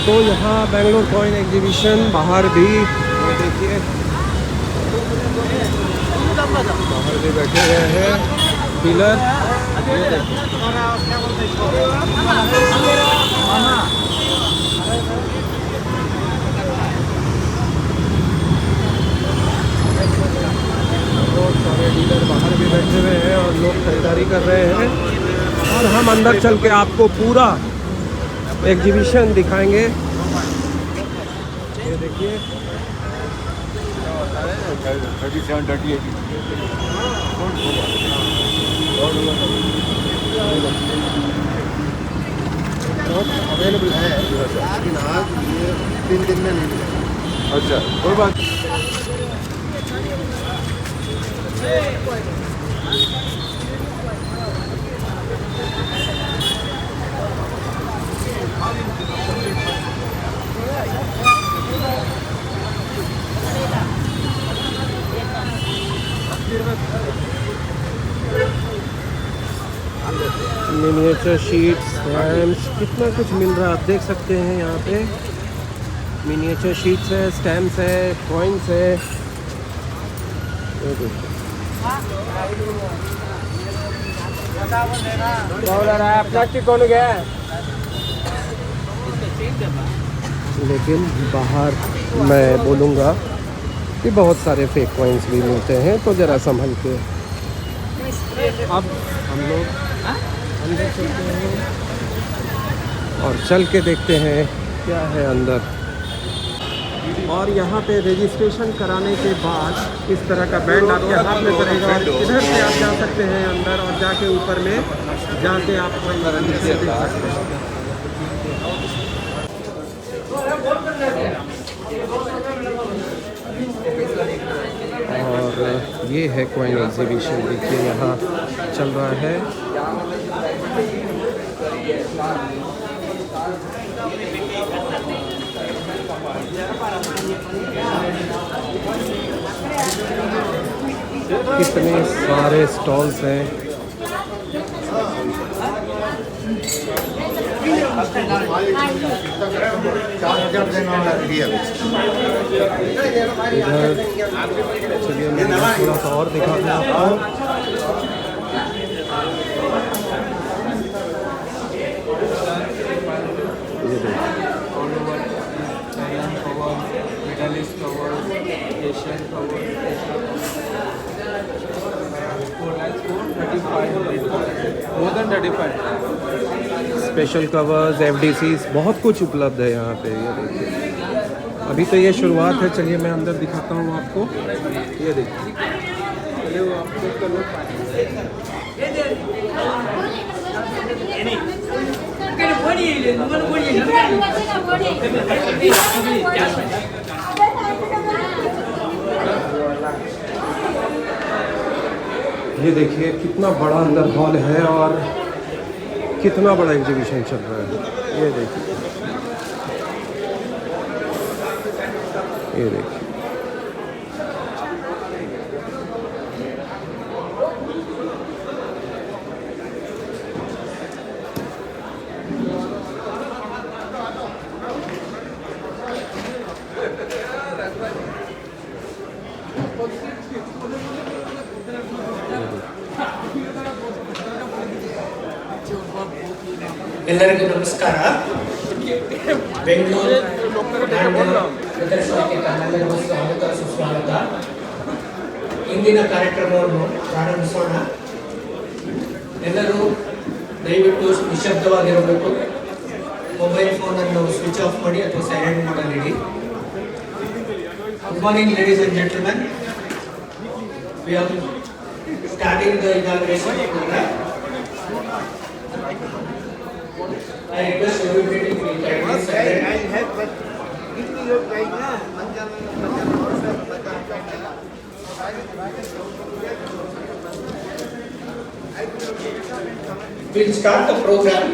तो यहाँ Bangalore coin exhibition बाहर भी ये देखिए, बाहर भी बैठे हुए हैं डीलर। ये देखिए बहुत सारे डीलर बाहर भी बैठे हुए हैं और लोग खरीदारी कर रहे हैं। और हम अंदर चल के आपको पूरा एग्जीबिशन दिखाएंगे। ये देखिए 37 अवेलेबल है, लेकिन आज ये 3 दिन में नहीं मिलेगा। अच्छा कोई बात। मिनिएचर शीट्स, स्टैम्प्स, कितना कुछ मिल रहा है आप देख सकते हैं यहाँ पे। मिनिएचर शीट्स है, स्टैम्प्स है, कॉइन्स है। ये देखिए प्लास्टिक कौन गया है। लेकिन बाहर मैं बोलूँगा कि बहुत सारे फेक कॉइन्स भी मिलते हैं, तो ज़रा संभल के। अब हम लोग अंदर चलते हैं और चल के देखते हैं क्या है अंदर। और यहाँ पे रजिस्ट्रेशन कराने के बाद इस तरह का बैंड आपके हाथ में पड़ेगा और इधर से आप जा सकते हैं अंदर और जाके ऊपर में जाके आप नीचे देख सकते हैं। और ये है कॉइन एग्जीबिशन, देखिए यहाँ चल रहा है। कितने सारे स्टॉल्स हैं। इधर चलिए मैं थोड़ा सा और दिखाते हैं आपको। ये स्पेशल कवर्स, एफडीसीज, बहुत कुछ उपलब्ध है यहाँ पे। ये देखिए अभी तो ये शुरुआत है, चलिए मैं अंदर दिखाता हूँ आपको। ये देखिए ये देखिए कितना बड़ा अंदर हॉल है और कितना बड़ा एग्जीबिशन चल रहा है। ये देखिए ये देखिए ಎಲ್ಲರಿಗೂ ನಮಸ್ಕಾರ. ಬೆಂಗಳೂರು ಪ್ರದರ್ಶನಕ್ಕೆ ತಮ್ಮೆಲ್ಲರಿಗೂ ಸ್ವಾಗತ ಸುಸ್ವಾಗತ. ಇಂದಿನ ಕಾರ್ಯಕ್ರಮವನ್ನು ಪ್ರಾರಂಭಿಸೋಣ. ಎಲ್ಲರೂ ದಯವಿಟ್ಟು ನಿಶಬ್ದವಾಗಿರಬೇಕು. ಮೊಬೈಲ್ ಫೋನನ್ನು ಸ್ವಿಚ್ ಆಫ್ ಮಾಡಿ ಅಥವಾ ಸೈಲೆಂಟ್ ಮೋಡಲ್ಲಿ ಇಡಿ. Good morning ladies and gentlemen. We are starting the inauguration programme. I request everybody to be kindly silent. I have, but give me your guide na. We'll start the program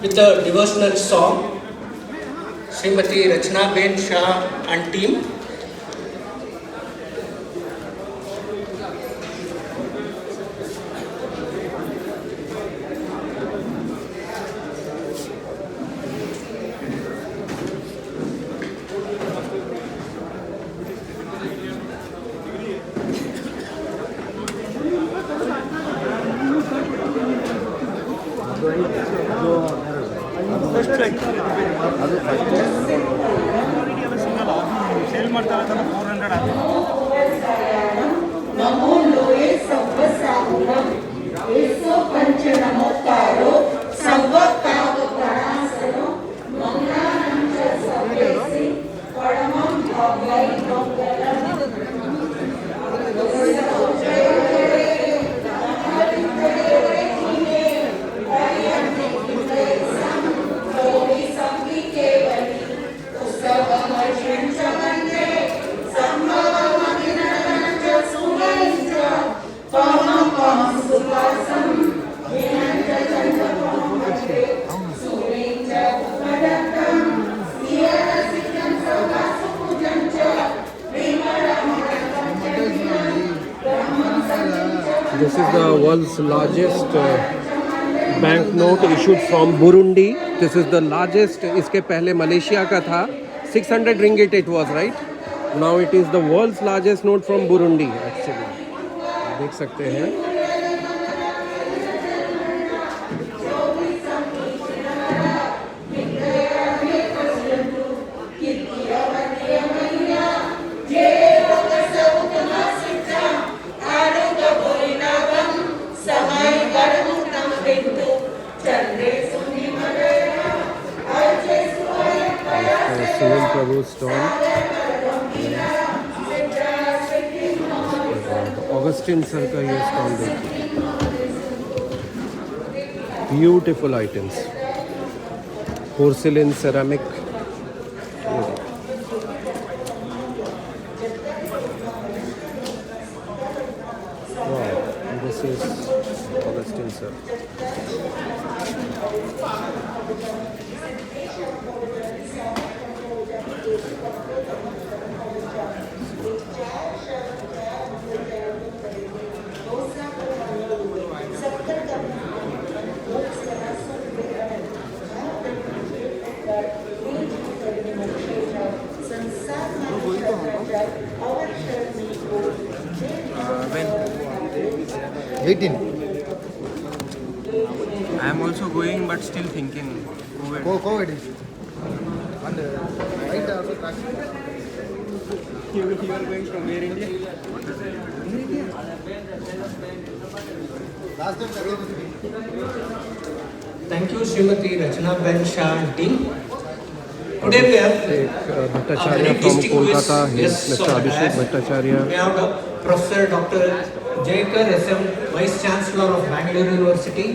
with a devotional song. Srimati Rachna Ben Shah and team. This is the world's largest banknote issued from Burundi. This is the largest. इसके पहले Malaysia का था. 600 ringgit it was, right? Now it is the world's largest note from Burundi actually. देख सकते हैं. Sunil Prabhu stall, Augustine sir का ये stall देखिए. Beautiful items, porcelain, ceramic. This is Augustine sir. When 18. I am also going, but still thinking. COVID. COVID is. And right also tracking. You are going from where, India? Last time Thank you, Srimati Rachana Ben Shah and team. Today we have Bhattacharya from Kolkata. Here's Mr. Abhishek Bhattacharya. We have Professor Dr. Jayakar SM, Vice Chancellor of Bangalore University.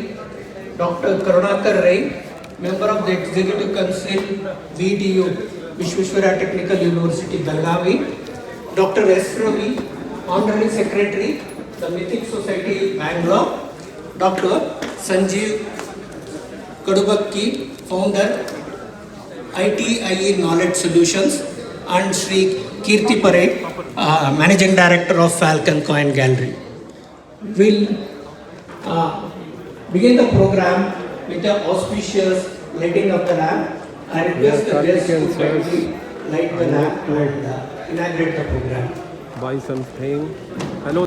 Dr. Karunakar Rai, Member of the Executive Council, BDU, Vishweshwara Technical University, Belgavi. Dr. S. Ravi, Honorary Secretary, the Mythic Society, Bangalore. Dr. Sanjeev Kadubakki, Founder, ITIE Knowledge Solutions, and Sri Kirti Parekh, Managing Director of Falcon Coin Gallery. We'll begin the program with the auspicious lighting of the lamp. I request the guests to kindly light the lamp and inaugurate the program. Buy something. Hello.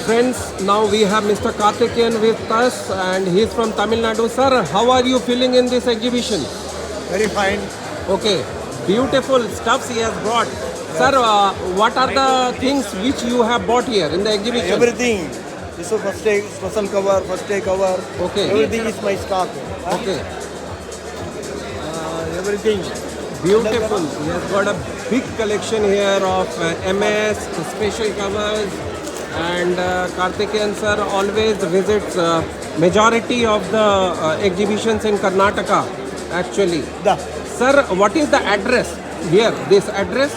Friends, now we have Mr. Karthikeyan with us and he is from Tamil Nadu. Sir, how are you feeling in this exhibition? Very fine. Okay, beautiful stuffs he has brought. Sir, what are the things which you have bought here in the exhibition? Everything. This is first day special cover, first day cover. Okay. Everything is my stock. Okay, Everything. beautiful. He has got a big collection here of MS, special covers, and Karthikeyan sir always visits majority of the exhibitions in Karnataka actually. The Sir, what is the address here? This address?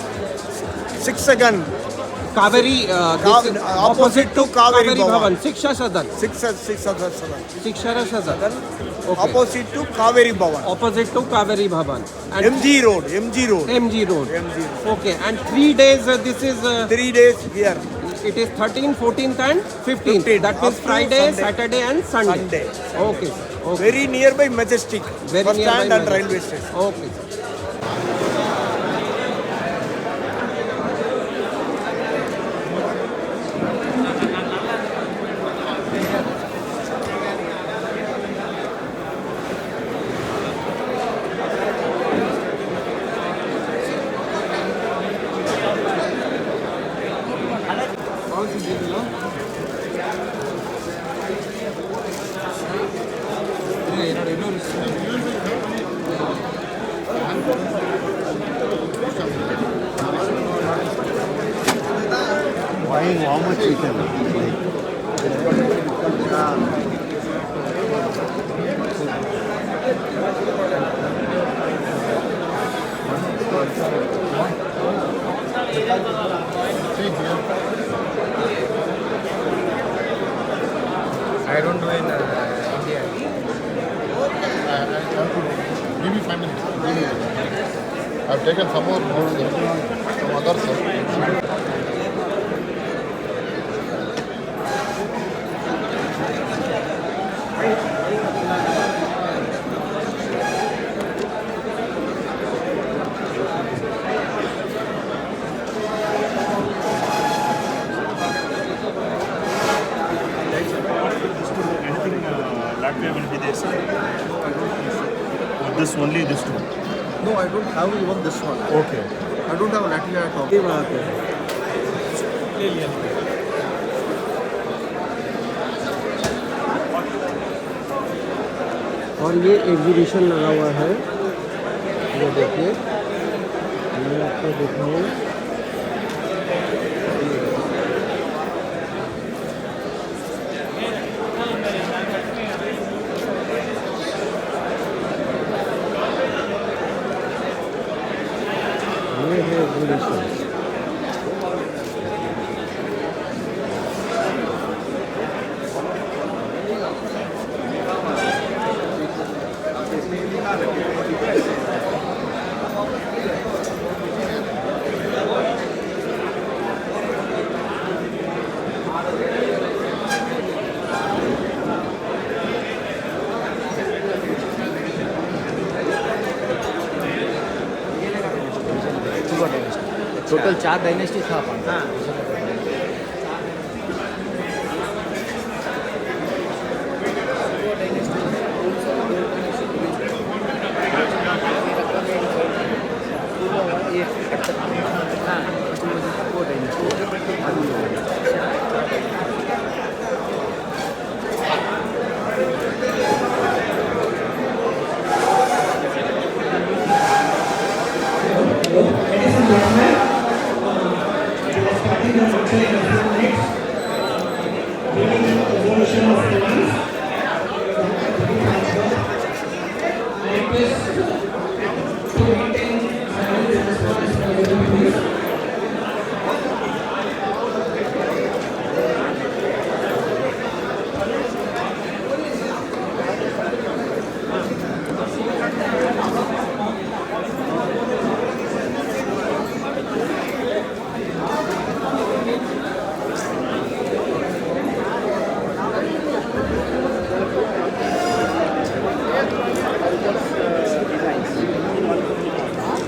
6 second. Kaveri, this is opposite to Kaveri Bhavan. Shiksha Sadan. 6 7. Shiksha Sadan. Okay. Opposite to Kaveri Bhavan. Opposite to Kaveri Bhavan. And MG Road. MG Road. MG Road. MG Road. Okay, and 3 days this is 3 days here. it is 13th, 14th and 15th. That means Friday, Saturday and Sunday. Okay, sir. Okay. Very nearby Majestic. Very bus nearby stand and Majestic. railway station. Okay, sir. Buying how much we can I don't do in India. give me 5 minutes. I've taken some more from others. Latvia will be there, sir. This only this two. No, I don't have even this one. Okay. I don't have Latvia at all. और ये exhibition लगा हुआ है, ये देखिए, मैं आपको दिखाऊँ। ये है एग्जीबिशन। टोटल 4 डायनेस्टी था अपन।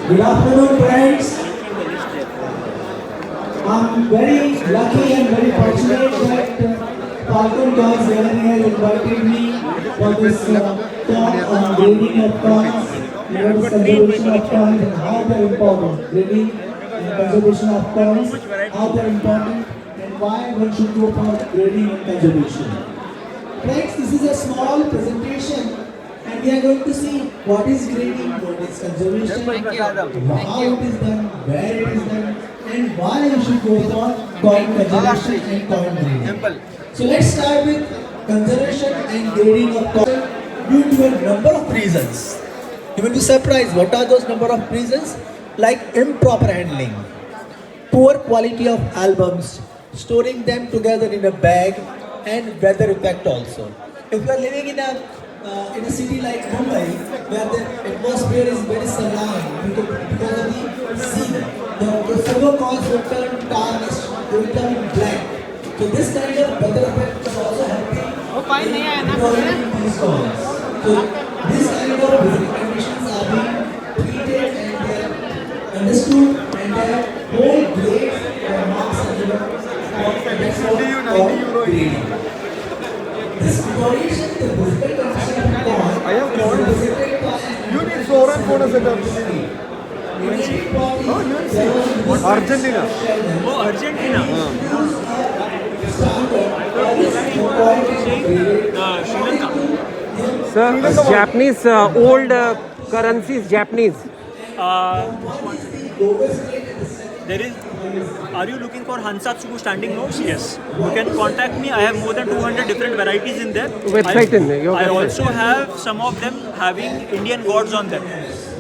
Good afternoon, friends. I'm very lucky and very fortunate that Falcon Toys Gallery has invited me for this talk on grading of toys, conservation of toys and how they're important. Grading and conservation of toys, how they're important and why one should go for grading and conservation. Friends, this is a small presentation. And we are going to see what is grading, what is conservation, how it is done, where it is done, and why you should go for coin conservation and coin grading. So let's start with conservation and grading of coin due to a number of reasons. You will be surprised what are those number of reasons, like improper handling, poor quality of albums, storing them together in a bag, and weather effect also. If you are living in a city like Mumbai, where the atmosphere is very saline because of the sea, the silver coins will turn tarnished they become black. So this kind of weather effect is also happening during these coins. So this kind of visiting conditions are being treated and they are understood and their whole grades or marks are given for grading. This deterioration, the physical condition of the coin, is visited by You need floor and photo setup. Argentina. Oh, Argentina. Sri Lanka. Sir, Japanese old currencies, Japanese. There is. Are you looking for Hansatsugu standing notes? Yes. You can contact me. I have more than 200 different varieties in there. Website in there, your I website. also have some of them having Indian gods on them.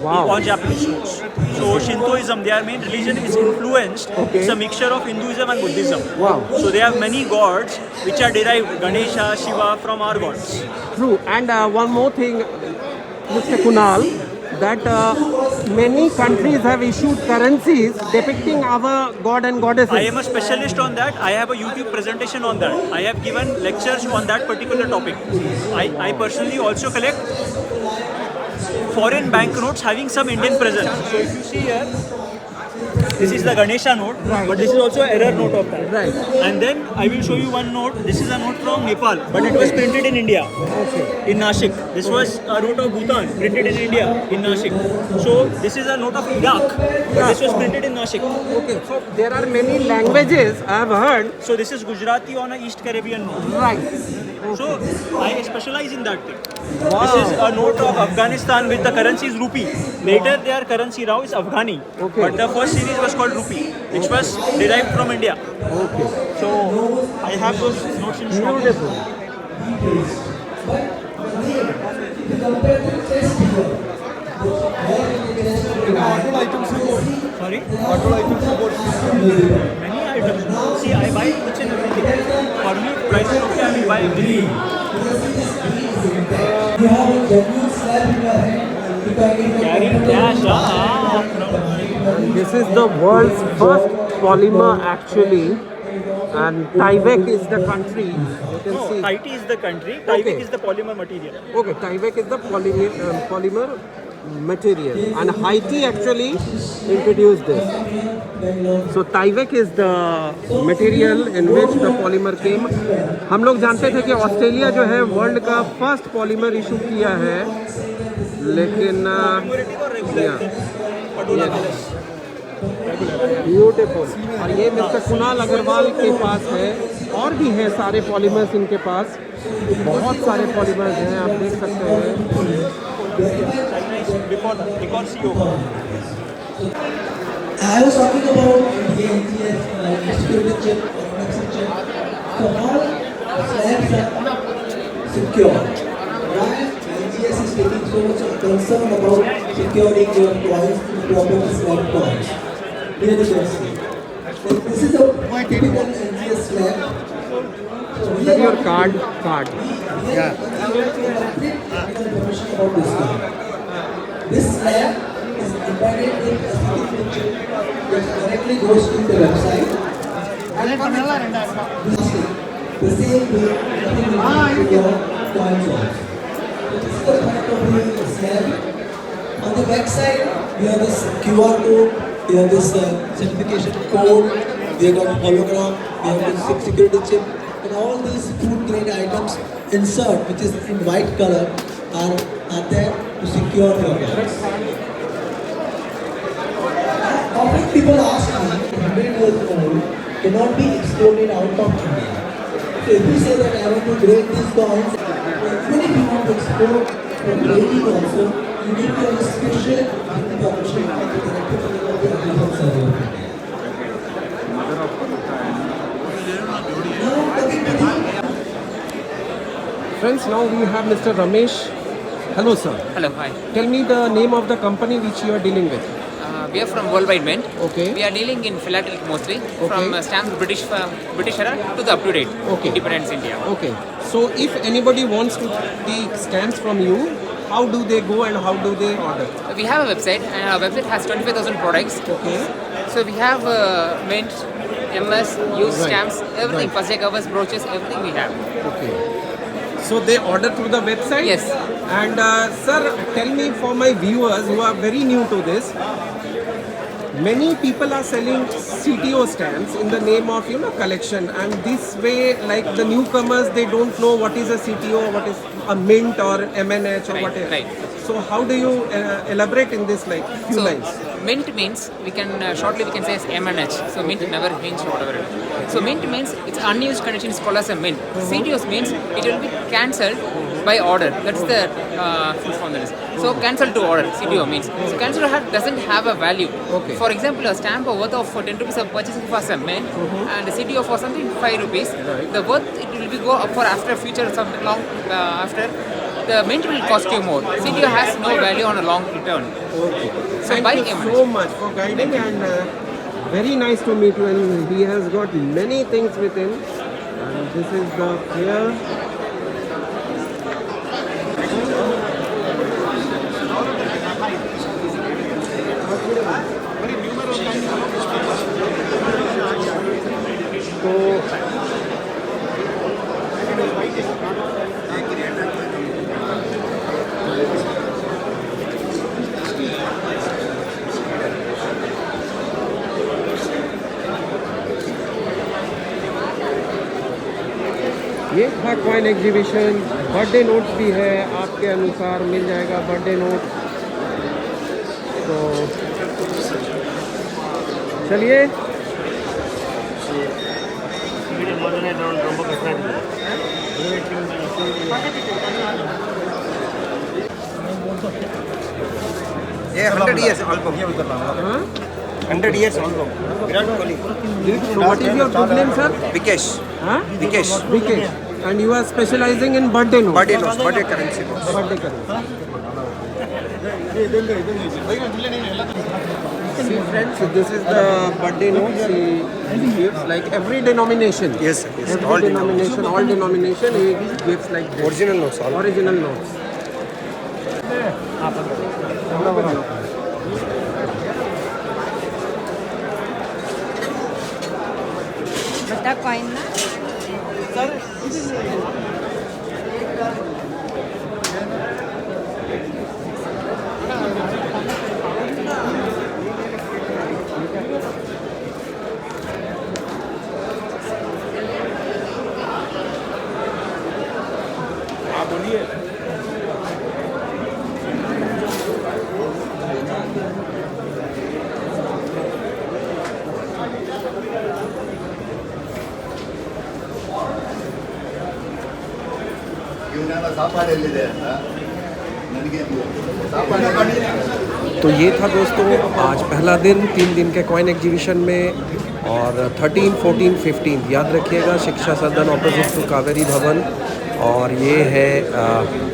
Wow. On Japanese notes. So Shintoism, their main religion is influenced. Okay. It's a mixture of Hinduism and Buddhism. Wow. So they have many gods which are derived, Ganesha, Shiva, from our gods. True. And one more thing, Mr. Kunal, that many countries have issued currencies depicting our god and goddesses. I am a specialist on that. I have a YouTube presentation on that. I have given lectures on that particular topic. I personally also collect foreign banknotes having some Indian presence. So if you see here, this is the Ganesha note, but this is also an error note of that. Right. And then I will show you one note. This is a note from Nepal, but it was printed in India, in Nashik. This was a note of Bhutan, printed in India, in Nashik. So this is a note of Iraq, but this was printed in Nashik. Okay, so there are many languages I have heard. So this is Gujarati on a East Caribbean note. Right. So I specialize in that thing. Wow. This is a note of Afghanistan with the currency is rupee. Later their currency now is Afghani. Okay. But the first series was called rupee, which was derived from India. Okay. So I have those notes in stock. Beautiful. Sorry? Many items. See, I buy each and everything. For me, price is okay, I will buy everything. You have a genuine slab in your hand. You can even Carrying cash, This is the world's first polymer actually, and Tyvek is the country. You can No, see. Haiti is the country. Tyvek Okay. is the polymer material. Okay, Tyvek is the polymer material, and Haiti actually introduced this. So Tyvek is the material in which the polymer came. हम लोग जानते थे कि Australia जो है world का first polymer issue किया है, लेकिन ब्यूटीफुल। और ये मिस्टर कुणाल अग्रवाल के पास है, और भी हैं सारे पॉलीमर्स इनके पास, बहुत सारे पॉलीमर्स हैं, आप देख सकते हैं। Before that, because CEO. I was talking about the NGS security chip or connection chip. So all slabs are secure. Why NGS is taking so much concern about securing your coins to proper slab coins? Here you can see. This is a typical NGS slab. So we Sir, your are card. Yeah. Information about this slab. This slab is embedded in a security chip that directly goes to the website. The same way nothing will happen to your coins also. So this is the point of view of the slab. On the back side, we have this QR code, we have this certification code, we have got hologram, we have this security chip, and all these food grade items insert, which is in white color, are there to secure your coins. Often people ask me, 100 years old cannot be exported out of India. So if you say that I want to grade these coins, even if you want to export for grading also, you need to have a special permission from the Director General of the Agricultural Survey of India. Now coming to the Friends, now we have Mr. Ramesh. Hello, sir. Hello, hi. Tell me the name of the company which you are dealing with. We are from Worldwide Mint. Okay. We are dealing in philatelic mostly, Okay. from stamps British era to the up-to-date Okay. Independence India. Okay. So if anybody wants to take stamps from you, how do they go and how do they order? We have a website, and our website has 25,000 products. Okay. So we have mint, MS, used stamps, everything. First day covers, brooches, everything we have. Okay. So they order through the website? Yes. And sir, tell me, for my viewers who are very new to this, many people are selling CTO stamps in the name of, you know, collection, and this way, like the newcomers, they don't know what is a CTO, what is a mint or MNH or Right, whatever. right. So how do you elaborate in this, like few So lines? mint means we can shortly we can say as MNH. So mint never hinge or whatever it is. So mint means it's unused condition is called as a mint. CTOs means it will be cancelled by order. That's the full form that is. So cancelled to order. CTO means. So cancelled doesn't have a value. Okay. For example, a stamp worth of 10 rupees of purchasing for some mint and the CTO for something 5 rupees. The worth it will be go up for after future some long after. The mint will cost you more. CTO has no value on a long return. Okay. So Thank buy you MNH. so much for guiding, and very nice to meet you. And he has got many things with him. And this is the fair. So ये था coin exhibition. Birthday notes भी है, आपके अनुसार मिल जाएगा birthday note. तो चलिए, ये 100 years album. 100 years album. Virat Kohli. so what is your good name, sir? Vikesh. Huh? Vikesh. Vikesh. And you are specializing in birthday notes. Birthday notes. Birthday currency notes. Birthday currency. See friends, so this is the birthday notes. He gives like every denomination. Yes, sir. Yes. Every All denomination, all denomination, he gives like this. Original notes. All. Original notes. बड़ा coin ना तो ये था दोस्तों आज पहला दिन 3 दिन के कॉइन एग्जीबिशन में, और 13, 14, 15 याद रखिएगा, शिक्षा सदन ऑपोजिट टू कावेरी भवन, और ये है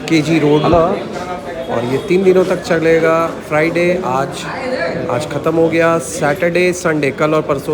केजी रोड, और ये 3 दिनों तक चलेगा। फ्राइडे आज ख़त्म हो गया, सैटरडे संडे कल और परसों